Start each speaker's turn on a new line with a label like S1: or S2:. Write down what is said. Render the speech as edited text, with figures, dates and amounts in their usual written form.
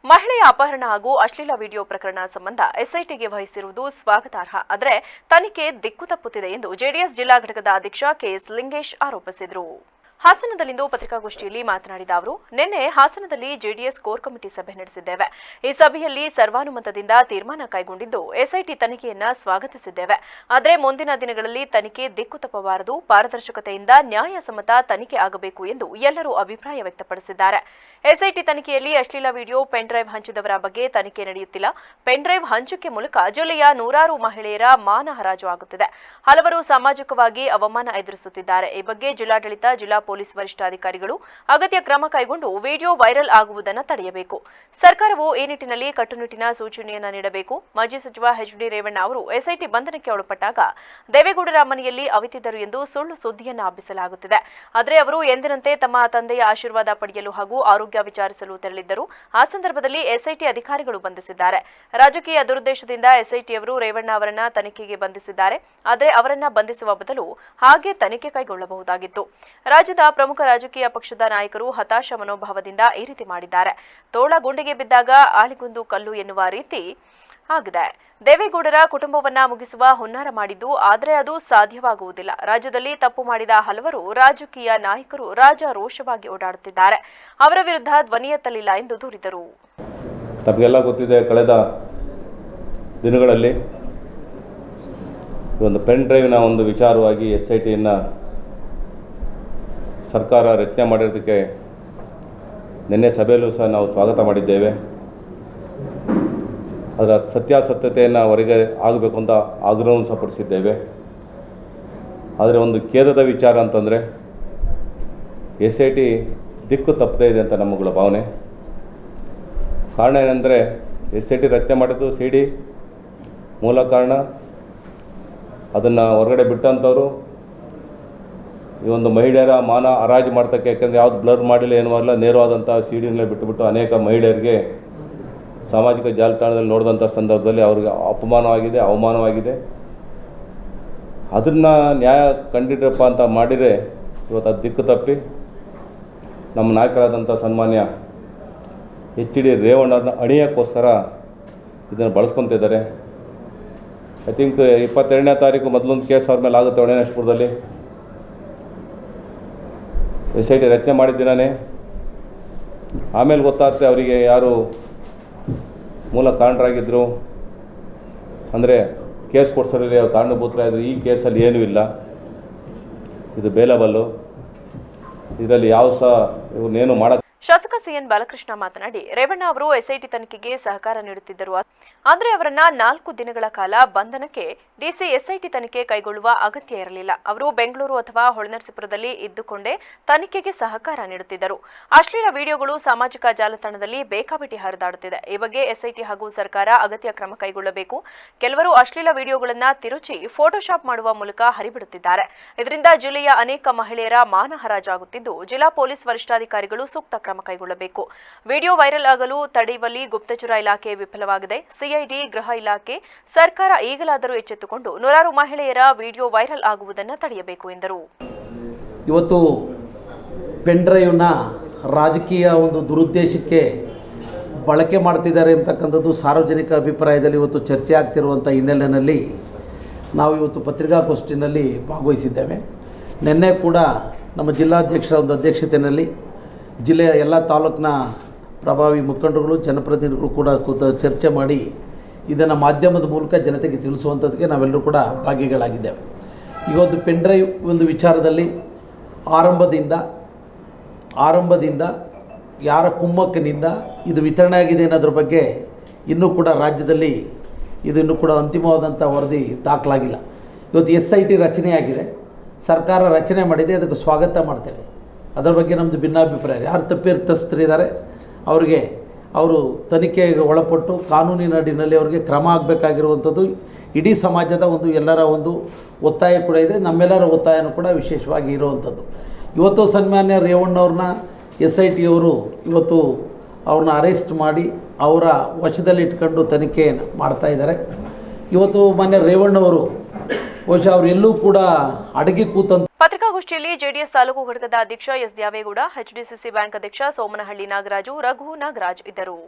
S1: ಮಹಿಳೆಯ ಅಪಹರಣ ಹಾಗೂ ಅಶ್ಲೀಲ ವಿಡಿಯೋ ಪ್ರಕರಣ ಸಂಬಂಧ ಎಸ್ಐಟಿಗೆ ವಹಿಸಿರುವುದು ಸ್ವಾಗತಾರ್ಹ. ಆದರೆ ತನಿಖೆ ದಿಕ್ಕು ತಪ್ಪುತ್ತಿದೆ ಎಂದು ಜೆಡಿಎಸ್ ಜಿಲ್ಲಾ ಘಟಕದ ಅಧ್ಯಕ್ಷ ಕೆಎಸ್ ಲಿಂಗೇಶ್ ಆರೋಪಿಸಿದರು. ಹಾಸನದಲ್ಲಿಂದು ಪತ್ರಿಕಾಗೋಷ್ಠಿಯಲ್ಲಿ ಮಾತನಾಡಿದ ಅವರು, ನಿನ್ನೆ ಹಾಸನದಲ್ಲಿ ಜೆಡಿಎಸ್ ಕೋರ್ ಕಮಿಟಿ ಸಭೆ ನಡೆಸಿದ್ದೇವೆ. ಈ ಸಭೆಯಲ್ಲಿ ಸರ್ವಾನುಮತದಿಂದ ತೀರ್ಮಾನ ಕೈಗೊಂಡಿದ್ದು ಎಸ್ಐಟಿ ತನಿಖೆಯನ್ನ ಸ್ವಾಗತಿಸಿದ್ದೇವೆ. ಆದರೆ ಮುಂದಿನ ದಿನಗಳಲ್ಲಿ ತನಿಖೆ ದಿಕ್ಕು ತಪ್ಪಬಾರದು, ಪಾರದರ್ಶಕತೆಯಿಂದ ನ್ಯಾಯಸಮ್ಮತ ತನಿಖೆ ಆಗಬೇಕು ಎಂದು ಎಲ್ಲರೂ ಅಭಿಪ್ರಾಯ ವ್ಯಕ್ತಪಡಿಸಿದ್ದಾರೆ. ಎಸ್ಐಟಿ ತನಿಖೆಯಲ್ಲಿ ಅಶ್ಲೀಲ ವಿಡಿಯೋ ಪೆನ್ ಡ್ರೈವ್ ಹಂಚಿದವರ ಬಗ್ಗೆ ತನಿಖೆ ನಡೆಯುತ್ತಿಲ್ಲ. ಪೆನ್ ಡ್ರೈವ್ ಹಂಚಿಕೆ ಮೂಲಕ ಜಿಲ್ಲೆಯ ನೂರಾರು ಮಹಿಳೆಯರ ಮಾನ ಹರಾಜು ಆಗುತ್ತಿದೆ. ಹಲವರು ಸಾಮಾಜಿಕವಾಗಿ ಅವಮಾನ ಎದುರಿಸುತ್ತಿದ್ದಾರೆ. ಈ ಬಗ್ಗೆ ಜಿಲ್ಲಾಡಳಿತ, ಜಿಲ್ಲಾ ಪೊಲೀಸ್ ವರಿಷ್ಠಾಧಿಕಾರಿಗಳು ಅಗತ್ಯ ಕ್ರಮ ಕೈಗೊಂಡು ವಿಡಿಯೋ ವೈರಲ್ ಆಗುವುದನ್ನು ತಡೆಯಬೇಕು. ಸರ್ಕಾರವು ಈ ನಿಟ್ಟಿನಲ್ಲಿ ಕಟ್ಟುನಿಟ್ಟಿನ ಸೂಚನೆಯನ್ನು ನೀಡಬೇಕು. ಮಾಜಿ ಸಚಿವ ಎಚ್.ಡಿ. ರೇವಣ್ಣ ಅವರು ಎಸ್ಐಟಿ ಬಂಧನಕ್ಕೆ ಒಳಪಟ್ಟಾಗ ದೇವೇಗೌಡರ ಮನೆಯಲ್ಲಿ ಅವಿತಿದ್ದರು ಎಂದು ಸುಳ್ಳು ಸುದ್ದಿಯನ್ನು ಹಬ್ಬಿಸಲಾಗುತ್ತಿದೆ. ಆದರೆ ಅವರು ಎಂದಿನಂತೆ ತಮ್ಮ ತಂದೆಯ ಆಶೀರ್ವಾದ ಪಡೆಯಲು ಹಾಗೂ ಆರೋಗ್ಯ ವಿಚಾರಿಸಲು ತೆರಳಿದ್ದರು. ಆ ಸಂದರ್ಭದಲ್ಲಿ ಎಸ್ಐಟಿ ಅಧಿಕಾರಿಗಳು ಬಂಧಿಸಿದ್ದಾರೆ. ರಾಜಕೀಯ ದುರುದ್ದೇಶದಿಂದ ಎಸ್ಐಟಿಯವರು ರೇವಣ್ಣ ಅವರನ್ನ ತನಿಖೆಗೆ ಬಂಧಿಸಿದ್ದಾರೆ. ಆದರೆ ಅವರನ್ನ ಬಂಧಿಸುವ ಬದಲು ಹಾಗೆ ತನಿಖೆ ಕೈಗೊಳ್ಳಬಹುದಾಗಿತ್ತು. ರಾಜ್ಯದ ಪ್ರಮುಖ ರಾಜಕೀಯ ಪಕ್ಷದ ನಾಯಕರು ಹತಾಶ ಮನೋಭಾವದಿಂದ ಈ ರೀತಿ ಮಾಡಿದ್ದಾರೆ. ತೋಳ ಗುಂಡಿಗೆ ಬಿದ್ದಾಗ ಆಳಿಗೊಂದು ಕಲ್ಲು ಎನ್ನುವ ರೀತಿ ಆಗಿದೆ. ದೇವೇಗೌಡರ ಕುಟುಂಬವನ್ನ ಮುಗಿಸುವ ಹುನ್ನಾರ ಮಾಡಿದ್ದು, ಆದರೆ ಅದು ಸಾಧ್ಯವಾಗುವುದಿಲ್ಲ. ರಾಜ್ಯದಲ್ಲಿ ತಪ್ಪು ಮಾಡಿದ ಹಲವರು ರಾಜಕೀಯ ನಾಯಕರು ರಾಜಾರೋಷವಾಗಿ ಓಡಾಡುತ್ತಿದ್ದಾರೆ. ಅವರ ವಿರುದ್ಧ ಧ್ವನಿ ಎತ್ತಲಿಲ್ಲ ಎಂದು ದೂರಿದರು.
S2: ತಮಗೆಲ್ಲ ಗೊತ್ತಿದೆ, ಕಳೆದ ದಿನಗಳಲ್ಲಿ ಒಂದು ಪೆನ್ ಡ್ರೈವ್ನ ಒಂದು ವಿಚಾರವಾಗಿ ಎಸ್ಐಟಿಯನ್ನು ಸರ್ಕಾರ ರಚನೆ ಮಾಡಿರೋದಕ್ಕೆ ನಿನ್ನೆ ಸಭೆಯಲ್ಲೂ ಸಹ ನಾವು ಸ್ವಾಗತ ಮಾಡಿದ್ದೇವೆ. ಅದರ ಸತ್ಯಾಸತ್ಯತೆಯನ್ನು ಹೊರಗೆ ಆಗಬೇಕು ಅಂತ ಆಗ್ರಹವನ್ನು ಸಹ ಪಡಿಸಿದ್ದೇವೆ. ಆದರೆ ಒಂದು ಖೇದದ ವಿಚಾರ ಅಂತಂದರೆ ಎಸ್ಐಟಿ ದಿಕ್ಕು ತಪ್ಪದೇ ಇದೆ ಅಂತ ನಮ್ಮಗಳ ಭಾವನೆ. ಕಾರಣ ಏನಂದರೆ ಎಸ್ಐಟಿ ರಚನೆ ಮಾಡಿದ್ದು ಸಿಡಿ ಮೂಲ ಕಾರಣ. ಅದನ್ನು ಹೊರಗಡೆ ಬಿಟ್ಟಂಥವ್ರು ಈ ಒಂದು ಮಹಿಳೆಯರ ಮಾನ ಹರಾಜು ಮಾಡ್ತಕ್ಕೆ, ಯಾಕೆಂದರೆ ಯಾವುದು ಬ್ಲರ್ ಮಾಡಿಲ್ಲ ಏನೂ ಅಲ್ಲ, ನೇರವಾದಂಥ ಸಿಡಿನಲ್ಲೇ ಬಿಟ್ಟುಬಿಟ್ಟು ಅನೇಕ ಮಹಿಳೆಯರಿಗೆ ಸಾಮಾಜಿಕ ಜಾಲತಾಣದಲ್ಲಿ ನೋಡಿದಂಥ ಸಂದರ್ಭದಲ್ಲಿ ಅವ್ರಿಗೆ ಅಪಮಾನವಾಗಿದೆ, ಅವಮಾನವಾಗಿದೆ. ಅದನ್ನು ನ್ಯಾಯ ಕಂಡಿಡ್ರಪ್ಪ ಅಂತ ಮಾಡಿದರೆ ಇವತ್ತು ಅದು ದಿಕ್ಕು ತಪ್ಪಿ ನಮ್ಮ ನಾಯಕರಾದಂಥ ಸನ್ಮಾನ್ಯ ಎಚ್.ಡಿ. ರೇವಣ್ಣರನ್ನ ಅಣಿಯೋಕ್ಕೋಸ್ಕರ ಇದನ್ನು ಬಳಸ್ಕೊತಿದ್ದಾರೆ. ಐ ಥಿಂಕ್ 22ನೇ ತಾರೀಕು ಮೊದಲೊಂದು ಕೇಸ್ ಅವ್ರ ಮೇಲೆ ಆಗುತ್ತೆ ಹೊಣೆನಷ್ಟಪುರದಲ್ಲಿ. ಎಸ್ಐಟಿ ರಚನೆ ಮಾಡಿದ್ದೀನೇ ಆಮೇಲೆ ಗೊತ್ತಾಗುತ್ತೆ ಅವರಿಗೆ ಯಾರು ಮೂಲ ಕಾರಣರಾಗಿದ್ದರು, ಅಂದರೆ ಕೇಸ್ ಕೊಡ್ಸೋರಲ್ಲಿ ಅವ್ರು ಕಾರಣಭೂತರಾಗಿದ್ದರು. ಈ ಕೇಸಲ್ಲಿ ಏನೂ ಇಲ್ಲ, ಇದು ಬೇಲಬಲ್ಲು, ಇದರಲ್ಲಿ ಯಾವ ಸಹ ಇವನ್ನೇನು ಮಾಡೋದು.
S1: ಶಾಸಕ ಸಿಎನ್ ಬಾಲಕೃಷ್ಣ ಮಾತನಾಡಿ, ರೇವಣ್ಣ ಅವರು ಎಸ್ಐಟಿ ತನಿಖೆಗೆ ಸಹಕಾರ ನೀಡುತ್ತಿದ್ದರು. ಆದರೆ ಅವರನ್ನ 4 ದಿನಗಳ ಕಾಲ ಬಂಧನಕ್ಕೆ ಡಿಸಿ ಎಸ್ಐಟಿ ತನಿಖೆ ಕೈಗೊಳ್ಳುವ ಅಗತ್ಯ ಇರಲಿಲ್ಲ. ಅವರು ಬೆಂಗಳೂರು ಅಥವಾ ಹೊಳೆನರಸೀಪುರದಲ್ಲಿ ಇದ್ದುಕೊಂಡೇ ತನಿಖೆಗೆ ಸಹಕಾರ ನೀಡುತ್ತಿದ್ದರು. ಅಶ್ಲೀಲ ವಿಡಿಯೋಗಳು ಸಾಮಾಜಿಕ ಜಾಲತಾಣದಲ್ಲಿ ಬೇಕಾಬಿಟ್ಟಿ ಹರಿದಾಡುತ್ತಿದೆ. ಈ ಬಗ್ಗೆ ಎಸ್ಐಟಿ ಹಾಗೂ ಸರ್ಕಾರ ಅಗತ್ಯ ಕ್ರಮ ಕೈಗೊಳ್ಳಬೇಕು. ಕೆಲವರು ಅಶ್ಲೀಲ ವಿಡಿಯೋಗಳನ್ನ ತಿರುಚಿ ಫೋಟೋಶಾಪ್ ಮಾಡುವ ಮೂಲಕ ಹರಿಬಿಡುತ್ತಿದ್ದಾರೆ. ಇದರಿಂದ ಜಿಲ್ಲೆಯ ಅನೇಕ ಮಹಿಳೆಯರ ಮಾನ ಹರಾಜಾಗುತ್ತಿದ್ದು, ಜಿಲ್ಲಾ ಪೊಲೀಸ್ ವರಿಷ್ಠಾಧಿಕಾರಿಗಳು ಸೂಕ್ತ ಕ್ರಮ ಕೈಗೊಳ್ಳಬೇಕು. ವಿಡಿಯೋ ವೈರಲ್ ಆಗಲು ತಡೆಯುವಲ್ಲಿ ಗುಪ್ತಚರ ಇಲಾಖೆ ವಿಫಲವಾಗಿದೆ. ಸಿಐಡಿ, ಗೃಹ ಇಲಾಖೆ, ಸರ್ಕಾರ ಈಗಲಾದರೂ ಎಚ್ಚೆತ್ತುಕೊಂಡು ನೂರಾರು ಮಹಿಳೆಯರ ವಿಡಿಯೋ ವೈರಲ್ ಆಗುವುದನ್ನು ತಡೆಯಬೇಕು ಎಂದರು.
S3: ಇವತ್ತು ಪೆನ್ ಡ್ರೈವ್ನ ರಾಜಕೀಯ ಒಂದು ದುರುದ್ದೇಶಕ್ಕೆ ಬಳಕೆ ಮಾಡ್ತಿದ್ದಾರೆ ಅಂತಕ್ಕಂಥದ್ದು ಸಾರ್ವಜನಿಕ ಅಭಿಪ್ರಾಯದಲ್ಲಿ ಇವತ್ತು ಚರ್ಚೆ ಆಗ್ತಿರುವಂಥ ಹಿನ್ನೆಲೆಯಲ್ಲಿ ನಾವು ಇವತ್ತು ಪತ್ರಿಕಾಗೋಷ್ಠಿನಲ್ಲಿ ಭಾಗವಹಿಸಿದ್ದೇವೆ. ನಿನ್ನೆ ಕೂಡ ನಮ್ಮ ಜಿಲ್ಲಾಧ್ಯಕ್ಷರ ಒಂದು ಅಧ್ಯಕ್ಷತೆಯಲ್ಲಿ ಜಿಲ್ಲೆಯ ಎಲ್ಲ ತಾಲೂಕಿನ ಪ್ರಭಾವಿ ಮುಖಂಡರುಗಳು, ಜನಪ್ರತಿನಿಧಿಗಳು ಕೂಡ ಚರ್ಚೆ ಮಾಡಿ ಇದನ್ನು ಮಾಧ್ಯಮದ ಮೂಲಕ ಜನತೆಗೆ ತಿಳಿಸುವಂಥದ್ದಕ್ಕೆ ನಾವೆಲ್ಲರೂ ಕೂಡ ಭಾಗಿಗಳಾಗಿದ್ದೇವೆ. ಈಗ ಒಂದು ಪೆನ್ ಡ್ರೈವ್ ಒಂದು ವಿಚಾರದಲ್ಲಿ ಆರಂಭದಿಂದ ಯಾರ ಕುಮ್ಮಕ್ಕಿನಿಂದ ಇದು ವಿತರಣೆ ಆಗಿದೆ ಅನ್ನೋದ್ರ ಬಗ್ಗೆ ಇನ್ನೂ ಕೂಡ ರಾಜ್ಯದಲ್ಲಿ ಇದು ಇನ್ನೂ ಕೂಡ ಅಂತಿಮವಾದಂಥ ವರದಿ ದಾಖಲಾಗಿಲ್ಲ. ಇವತ್ತು ಎಸ್ಐಟಿ ರಚನೆಯಾಗಿದೆ, ಸರ್ಕಾರ ರಚನೆ ಮಾಡಿದೆ, ಅದಕ್ಕೆ ಸ್ವಾಗತ ಮಾಡ್ತೇವೆ. ಅದರ ಬಗ್ಗೆ ನಮ್ಮದು ಭಿನ್ನಾಭಿಪ್ರಾಯ. ಯಾರು ತಪ್ಪಿತಸ್ಥರಿದ್ದಾರೆ ಅವರು ತನಿಖೆಗೆ ಒಳಪಟ್ಟು ಕಾನೂನಿನ ಅಡಿಯಲ್ಲಿ ಅವರಿಗೆ ಕ್ರಮ ಆಗಬೇಕಾಗಿರುವಂಥದ್ದು ಇಡೀ ಸಮಾಜದ ಒಂದು ಎಲ್ಲರ ಒಂದು ಒತ್ತಾಯ ಕೂಡ ಇದೆ. ನಮ್ಮೆಲ್ಲರ ಒತ್ತಾಯನೂ ಕೂಡ ವಿಶೇಷವಾಗಿ ಇರುವಂಥದ್ದು. ಇವತ್ತು ಸನ್ಮಾನ್ಯ ರೇವಣ್ಣವ್ರನ್ನ ಎಸ್ಐಟಿಯವರು ಇವತ್ತು ಅವ್ರನ್ನ ಅರೆಸ್ಟ್ ಮಾಡಿ ಅವರ ವಶದಲ್ಲಿ ಇಟ್ಕೊಂಡು ತನಿಖೆಯನ್ನು ಮಾಡ್ತಾಯಿದ್ದಾರೆ. ಇವತ್ತು ಮಾನ್ಯ ರೇವಣ್ಣವರು ಬಹುಶಃ ಅವರೆಲ್ಲೂ ಕೂಡ ಅಡಗಿ ಕೂತಂತ.
S1: ಪತ್ರಿಕಾಗೋಷ್ಠಿಯಲ್ಲಿ ಜೆಡಿಎಸ್ ತಾಲೂಕು ಘಟಕದ ಅಧ್ಯಕ್ಷ ಎಸ್ ದ್ಯಾವೇಗೌಡ, ಎಚ್ಡಿಸಿಸಿ ಬ್ಯಾಂಕ್ ಅಧ್ಯಕ್ಷ ಸೋಮನಹಳ್ಳಿ ನಾಗರಾಜು, ರಘು ನಾಗರಾಜ್ ಇದ್ದರು.